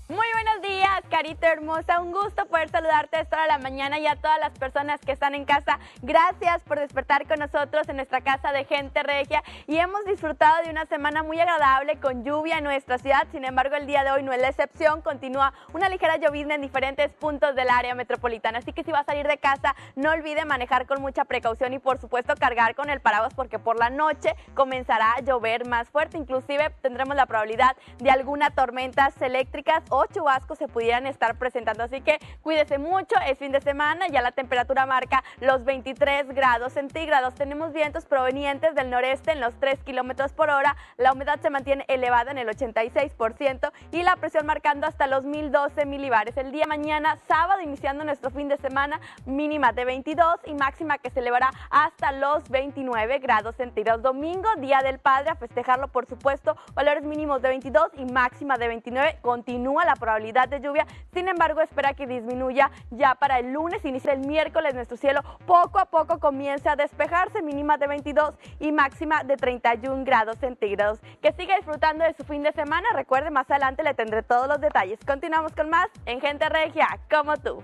Muy buenos días, carita hermosa. Un gusto poder saludarte a esta hora de la mañana y a todas las personas que están en casa. Gracias por despertar con nosotros en nuestra casa de Gente Regia. Y hemos disfrutado de una semana muy agradable con lluvia en nuestra ciudad. Sin embargo, el día de hoy no es la excepción. Continúa una ligera llovizna en diferentes puntos del área metropolitana. Así que si va a salir de casa, no olvide manejar con mucha precaución y por supuesto cargar con el paraguas, porque por la noche comenzará a llover más fuerte. Inclusive tendremos la probabilidad de algunas tormentas eléctricas o chubascos se pudieran estar presentando, así que cuídese mucho, es fin de semana, ya la temperatura marca los 23 grados centígrados, tenemos vientos provenientes del noreste en los 3 kilómetros por hora, la humedad se mantiene elevada en el 86% y la presión marcando hasta los 1012 milibares. El día de mañana, sábado, iniciando nuestro fin de semana, mínima de 22 y máxima que se elevará hasta los 29 grados centígrados. Domingo, Día del Padre, a festejarlo por supuesto, valores mínimos de 22 y máxima de 29, continúa la probabilidad de lluvia, sin embargo espera que disminuya ya para el lunes, inicia el miércoles, nuestro cielo poco a poco comienza a despejarse, mínima de 22 y máxima de 31 grados centígrados. Que siga disfrutando de su fin de semana, recuerde, más adelante le tendré todos los detalles. Continuamos con más en Gente Regia, como tú.